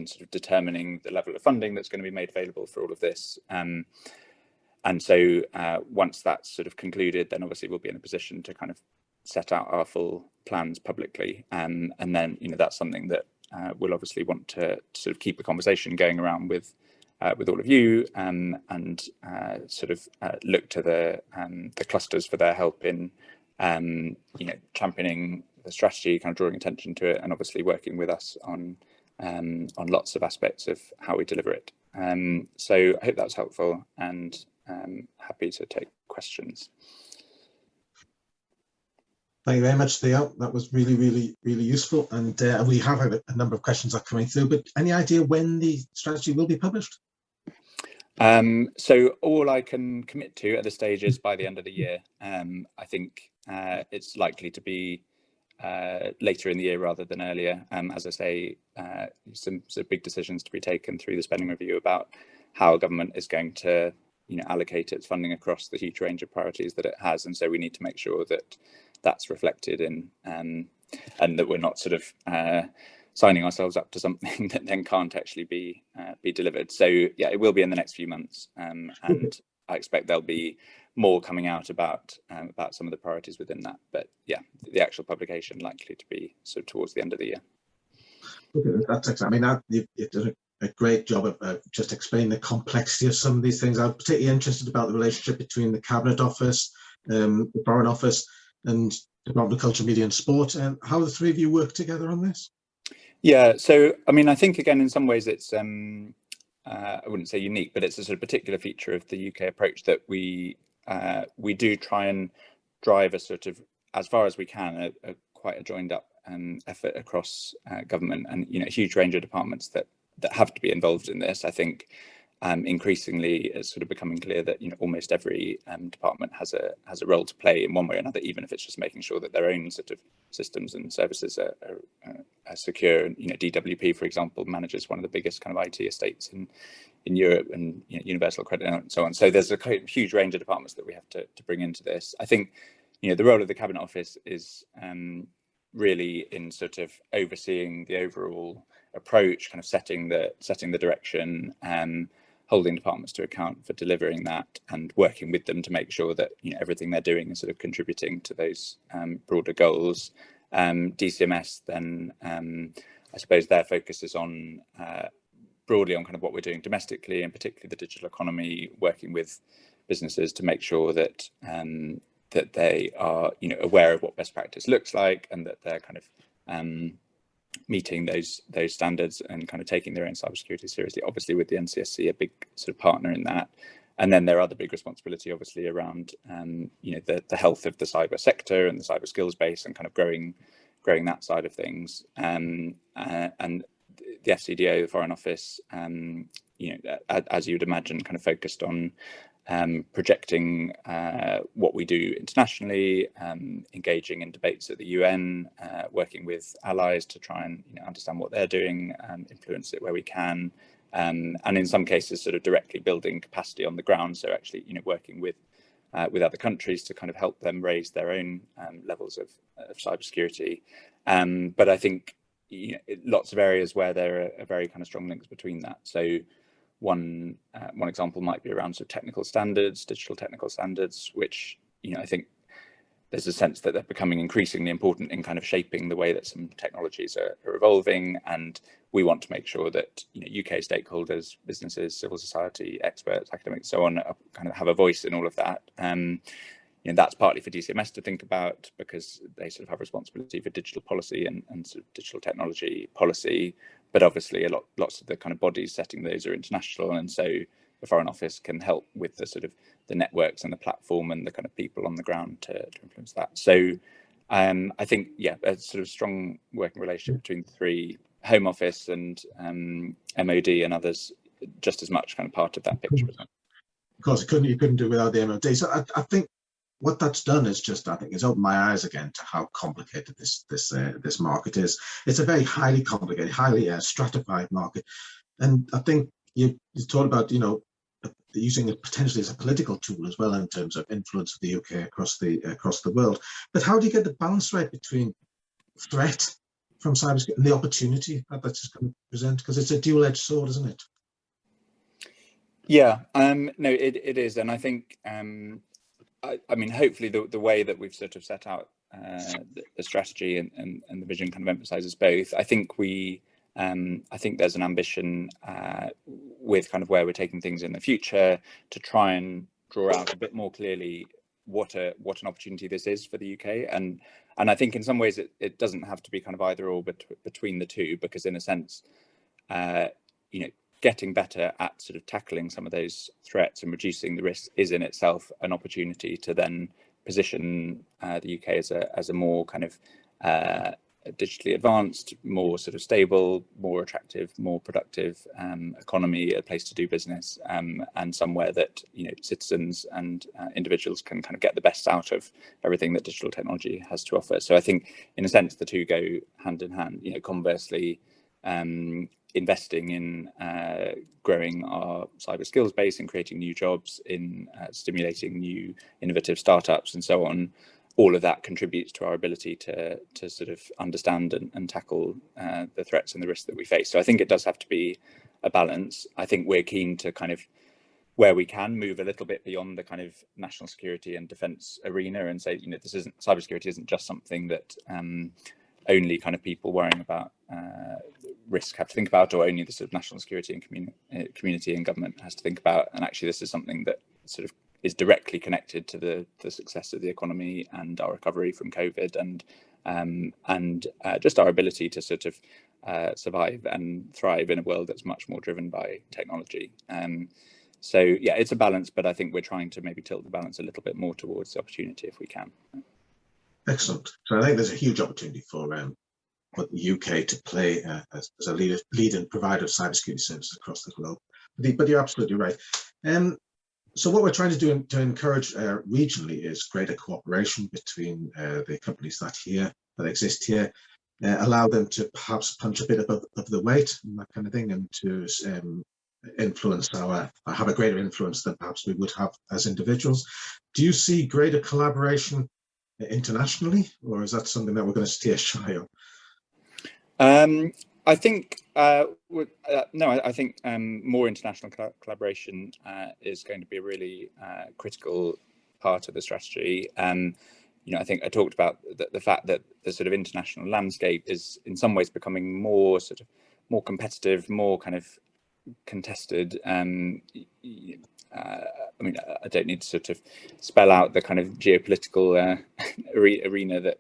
sort of determining the level of funding that's going to be made available for all of this. And so once that's sort of concluded, then obviously we'll be in a position to kind of set out our full plans publicly. And then, that's something that we'll obviously want to sort of keep a conversation going around with all of you, and sort of look to the clusters for their help in, championing the strategy, kind of drawing attention to it, and obviously working with us on lots of aspects of how we deliver it. So I hope that's helpful, and happy to take questions. Thank you very much, Theo. That was really, really, really useful. And we have a number of questions that are coming through, but any idea when the strategy will be published? So all I can commit to at this stage is by the end of the year. I think it's likely to be later in the year rather than earlier. As I say, some big decisions to be taken through the spending review about how government is going to allocate its funding across the huge range of priorities that it has, and so we need to make sure that that's reflected in, and that we're not sort of signing ourselves up to something that then can't actually be delivered. So yeah, it will be in the next few months, and I expect there'll be more coming out about some of the priorities within that. But yeah, the actual publication likely to be sort of towards the end of the year. Okay, that's excellent. I mean, you've done a great job of just explaining the complexity of some of these things. I'm particularly interested about the relationship between the Cabinet Office, the Foreign Office, and Department of Culture, Media and Sport. And how the three of you work together on this? Yeah, so I mean, I think again, in some ways, it's I wouldn't say unique, but it's a sort of particular feature of the UK approach that we do try and drive a sort of, as far as we can, a quite a joined up effort across government, and a huge range of departments that have to be involved in this. I think increasingly it's sort of becoming clear that almost every department has a role to play in one way or another, even if it's just making sure that their own sort of systems and services are secure. And DWP, for example, manages one of the biggest kind of IT estates in Europe, and universal credit and so on. So there's a huge range of departments that we have to bring into this. I think the role of the Cabinet Office is really in sort of overseeing the overall approach, kind of setting the direction, holding departments to account for delivering that, and working with them to make sure that everything they're doing is sort of contributing to those broader goals. DCMS then I suppose their focus is on broadly on kind of what we're doing domestically, and particularly the digital economy, working with businesses to make sure that that they are, you know, aware of what best practice looks like, and that they're kind of meeting those standards and kind of taking their own cybersecurity seriously. Obviously, with the NCSC, a big sort of partner in that. And then there are the big responsibility, obviously, around you know, the health of the cyber sector and the cyber skills base, and kind of growing that side of things. And the FCDO, the Foreign Office, you know, as you would imagine, kind of focused on projecting what we do internationally, engaging in debates at the UN, working with allies to try and, you know, understand what they're doing, influence it where we can, and in some cases sort of directly building capacity on the ground. So actually, you know, working with other countries to kind of help them raise their own levels of cybersecurity. But I think, you know, lots of areas where there are very kind of strong links between that. So one example might be around sort of technical standards, digital technical standards, which, you know, I think there's a sense that they're becoming increasingly important in kind of shaping the way that some technologies are evolving. And we want to make sure that, you know, UK stakeholders, businesses, civil society, experts, academics, so on, kind of have a voice in all of that. You know, that's partly for DCMS to think about, because they sort of have responsibility for digital policy and sort of digital technology policy. But obviously, lots of the kind of bodies setting those are international, and so the Foreign Office can help with the sort of the networks and the platform and the kind of people on the ground to influence that. So I think, yeah, a sort of strong working relationship between the three, Home Office and MOD and others, just as much kind of part of that picture. Of course, you couldn't do it without the MOD. So I think what that's done is just, I think, it's opened my eyes again to how complicated this market is. It's a very highly complicated, highly stratified market, and I think you talked about, you know, using it potentially as a political tool as well in terms of influence of the UK across the world. But how do you get the balance right between threat from cybersecurity and the opportunity that's just going to present? Because it's a dual-edged sword, isn't it? Yeah, no, it is, and I think I mean, hopefully the way that we've sort of set out the strategy and the vision kind of emphasizes both. I think I think there's an ambition with kind of where we're taking things in the future to try and draw out a bit more clearly what an opportunity this is for the UK. And I think in some ways it doesn't have to be kind of either or, but between the two, because in a sense, you know, getting better at sort of tackling some of those threats and reducing the risk is in itself an opportunity to then position the UK as a more kind of digitally advanced, more sort of stable, more attractive, more productive economy, a place to do business, and somewhere that, you know, citizens and individuals can kind of get the best out of everything that digital technology has to offer. So I think in a sense the two go hand in hand. You know, conversely, investing in growing our cyber skills base and creating new jobs, in stimulating new innovative startups and so on, all of that contributes to our ability to sort of understand and tackle the threats and the risks that we face. So I think it does have to be a balance. I think we're keen to kind of, where we can, move a little bit beyond the kind of national security and defence arena and say, you know, cybersecurity isn't just something that only kind of people worrying about risk have to think about, or only the sort of national security and community and government has to think about. And actually this is something that sort of is directly connected to the success of the economy and our recovery from COVID, and just our ability to sort of survive and thrive in a world that's much more driven by technology. So yeah, it's a balance, but I think we're trying to maybe tilt the balance a little bit more towards the opportunity if we can. Excellent. So I think there's a huge opportunity for the UK to play as a leading provider of cybersecurity services across the globe. But you're absolutely right. So what we're trying to do to encourage regionally is greater cooperation between the companies that exist here, allow them to perhaps punch a bit above the weight and that kind of thing, and to have a greater influence than perhaps we would have as individuals. Do you see greater collaboration internationally, or is that something that we're going to steer shy of? I think no. I think more international collaboration is going to be a really critical part of the strategy. I think I talked about the fact that the sort of international landscape is in some ways becoming more competitive, more kind of contested. I mean, I don't need to sort of spell out the kind of geopolitical arena that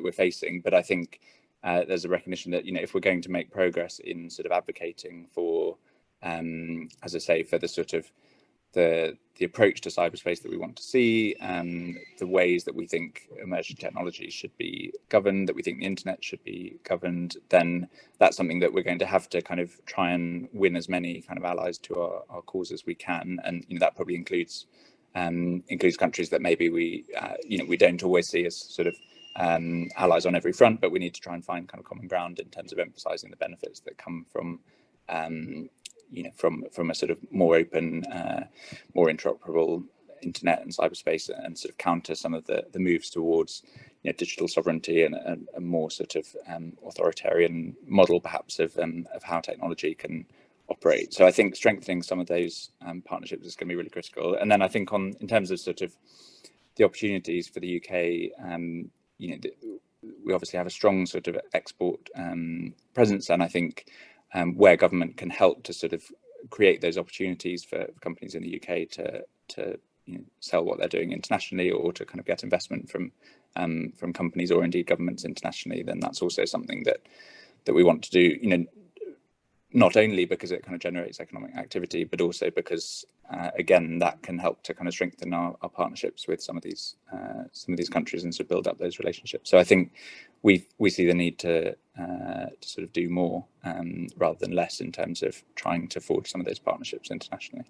we're facing, but I think there's a recognition that if we're going to make progress in sort of advocating for, as I say, for the sort of the approach to cyberspace that we want to see, the ways that we think emerging technologies should be governed, that we think the internet should be governed, then that's something that we're going to have to kind of try and win as many kind of allies to our cause as we can. And that probably includes countries that maybe we don't always see as sort of allies on every front, but we need to try and find kind of common ground in terms of emphasizing the benefits that come from from a sort of more open, more interoperable internet and cyberspace, and sort of counter some of the moves towards digital sovereignty and a more sort of authoritarian model perhaps of how technology can operate. So I think strengthening some of those partnerships is going to be really critical. And then I think in terms of sort of the opportunities for the UK, we obviously have a strong sort of export presence, and I think where government can help to sort of create those opportunities for companies in the UK to sell what they're doing internationally, or to kind of get investment from companies or indeed governments internationally, then that's also something that we want to do. Not only because it kind of generates economic activity, but also because again that can help to kind of strengthen our partnerships with some of these countries and sort of build up those relationships. So I think we see the need to sort of do more rather than less in terms of trying to forge some of those partnerships internationally.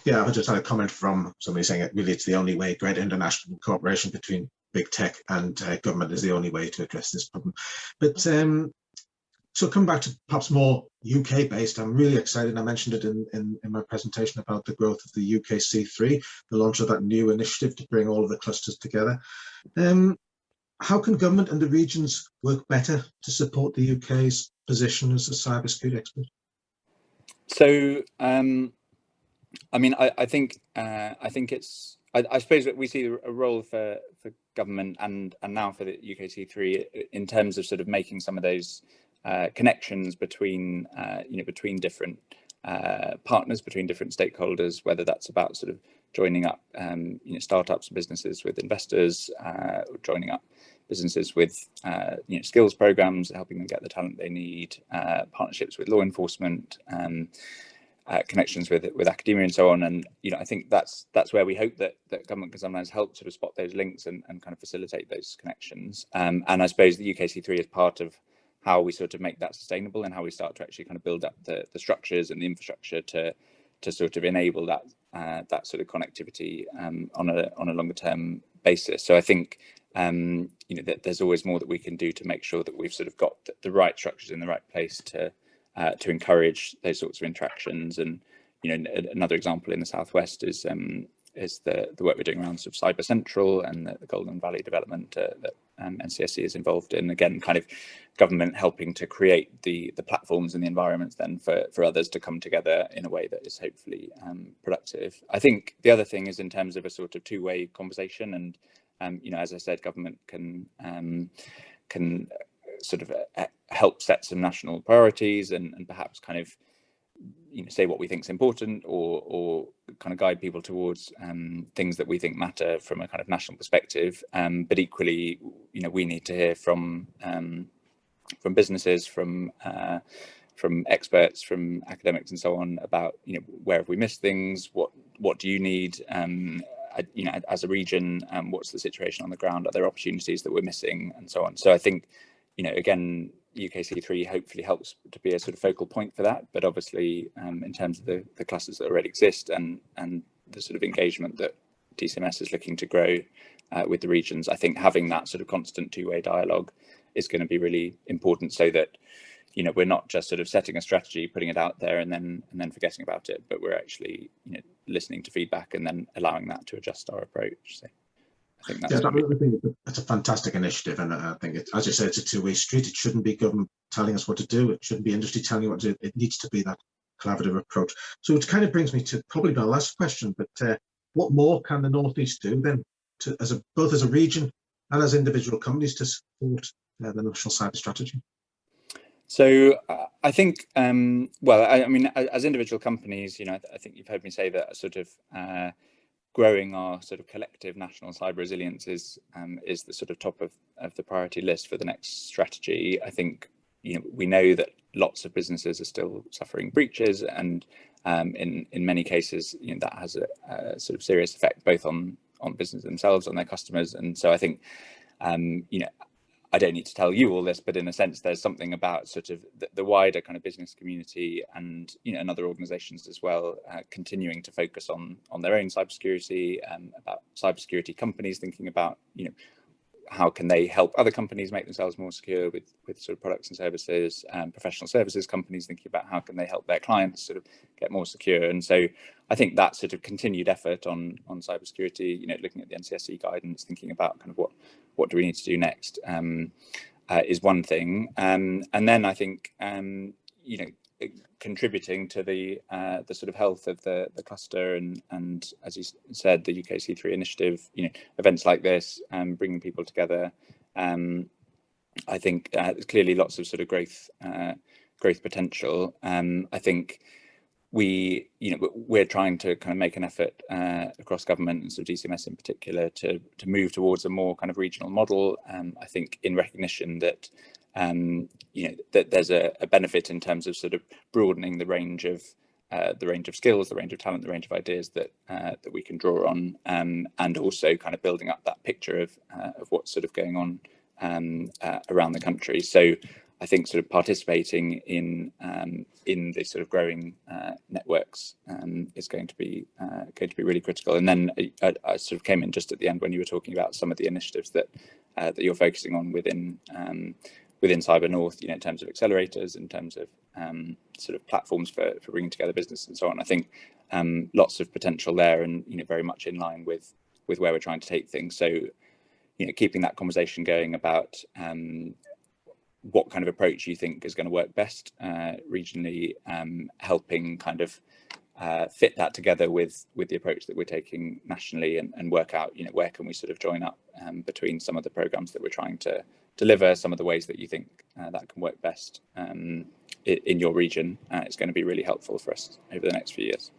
Yeah, I just had a comment from somebody saying it really it's the only way. Great international cooperation between big tech and government is the only way to address this problem. But so coming back to perhaps more UK based, I'm really excited. I mentioned it in my presentation about the growth of the UK C3, the launch of that new initiative to bring all of the clusters together. How can government and the regions work better to support the UK's position as a cybersecurity expert? So, I mean, I think it's. I suppose that we see a role for government and now for the UK C3 in terms of sort of making some of those connections between between different partners, between different stakeholders, whether that's about sort of joining up startups and businesses with investors, or joining up businesses with skills programs, helping them get the talent they need, partnerships with law enforcement, connections with academia and so on. And I think that's where we hope that government can sometimes help sort of spot those links and kind of facilitate those connections. And I suppose the UKC3 is part of how we sort of make that sustainable, and how we start to actually kind of build up the structures and the infrastructure to sort of enable that sort of connectivity on a longer term basis. So I think that there's always more that we can do to make sure that we've sort of got the right structures in the right place to encourage those sorts of interactions. And another example in the Southwest is the work we're doing around sort of Cyber Central and the Golden Valley development that NCSC is involved in. Again, kind of government helping to create the platforms and the environments then for others to come together in a way that is hopefully productive. I think the other thing is in terms of a sort of two-way conversation, and as I said, government can sort of help set some national priorities and perhaps kind of say what we think is important, or kind of guide people towards things that we think matter from a kind of national perspective. But equally, we need to hear from businesses, from experts, from academics, and so on about where have we missed things, what do you need, as a region, what's the situation on the ground, are there opportunities that we're missing, and so on. So I think again, UKC3 hopefully helps to be a sort of focal point for that, but obviously in terms of the clusters that already exist and the sort of engagement that DCMS is looking to grow with the regions, I think having that sort of constant two-way dialogue is going to be really important, so that we're not just sort of setting a strategy, putting it out there and then forgetting about it, but we're actually listening to feedback and then allowing that to adjust our approach. So I think that's a fantastic initiative, and I think as you said, it's a two-way street. It shouldn't be government telling us what to do. It shouldn't be industry telling you what to do. It needs to be that collaborative approach. So it kind of brings me to probably my last question, but what more can the Northeast do then both as a region and as individual companies to support the national cyber strategy? So I think, well, I mean, as individual companies, you know, I think you've heard me say that sort of growing our sort of collective national cyber resilience is the sort of top of the priority list for the next strategy. I think, you know, we know that lots of businesses are still suffering breaches, and in many cases, you know, that has a sort of serious effect both on businesses themselves, on their customers. And so I think, you know, I don't need to tell you all this, but in a sense, there's something about sort of the wider kind of business community and, you know, and other organisations as well, continuing to focus on their own cybersecurity, about cybersecurity companies thinking about, you know, how can they help other companies make themselves more secure with sort of products and services, professional services companies thinking about how can they help their clients sort of get more secure. And so I think that sort of continued effort on cybersecurity, you know, looking at the NCSC guidance, thinking about kind of what do we need to do next, is one thing. And then I think, you know, contributing to the sort of health of the cluster, and as you said, the UK C3 initiative, you know, events like this, bringing people together. I think there's clearly lots of sort of growth potential. I think we're trying to kind of make an effort across government and sort of DCMS in particular to move towards a more kind of regional model. I think in recognition that you know, that there's a benefit in terms of sort of broadening the range of skills, the range of talent, the range of ideas that we can draw on, and also kind of building up that picture of what's sort of going on around the country. So I think sort of participating in the sort of growing networks is going to be really critical. And then I sort of came in just at the end when you were talking about some of the initiatives that you're focusing on within Cyber North, you know, in terms of accelerators, in terms of sort of platforms for bringing together business and so on. I think lots of potential there, and, you know, very much in line with where we're trying to take things. So, you know, keeping that conversation going about what kind of approach you think is going to work best regionally, helping kind of fit that together with the approach that we're taking nationally, and work out, you know, where can we sort of join up between some of the programs that we're trying to deliver, some of the ways that you think that can work best in your region. It's going to be really helpful for us over the next few years.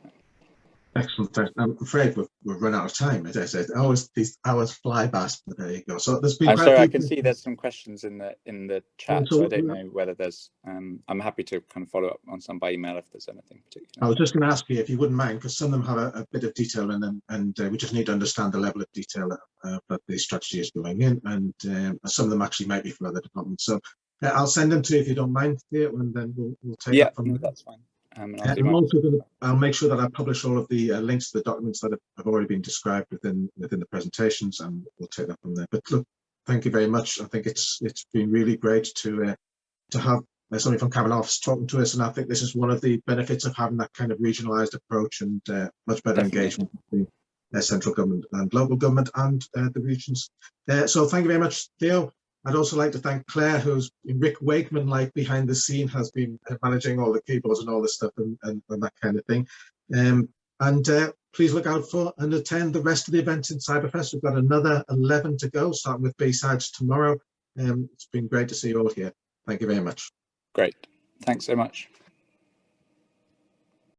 Excellent. I'm afraid we've run out of time. As I said, these hours fly past, but there you go. So there's been. I'm sorry, I can see there's some questions in the chat, so I don't know whether there's. I'm happy to kind of follow up on some by email if there's anything particular. I was just going to ask you if you wouldn't mind, because some of them have a bit of detail in them, and we just need to understand the level of detail that the strategy is going in, and some of them actually might be from other departments. So I'll send them to you if you don't mind, Theo, and then we'll take it from there. That's fine. I'll make sure that I publish all of the links to the documents that have already been described within the presentations, and we'll take that from there. But look, thank you very much. I think it's been really great to have somebody from Cabinet Office talking to us, and I think this is one of the benefits of having that kind of regionalised approach and much better engagement between central government and local government and the regions. So thank you very much, Theo. I'd also like to thank Claire, who's Rick Wakeman, like behind the scene, has been managing all the keyboards and all this stuff and that kind of thing. And please look out for and attend the rest of the events in Cyberfest. We've got another 11 to go, starting with B-Sides tomorrow. It's been great to see you all here. Thank you very much. Great. Thanks so much.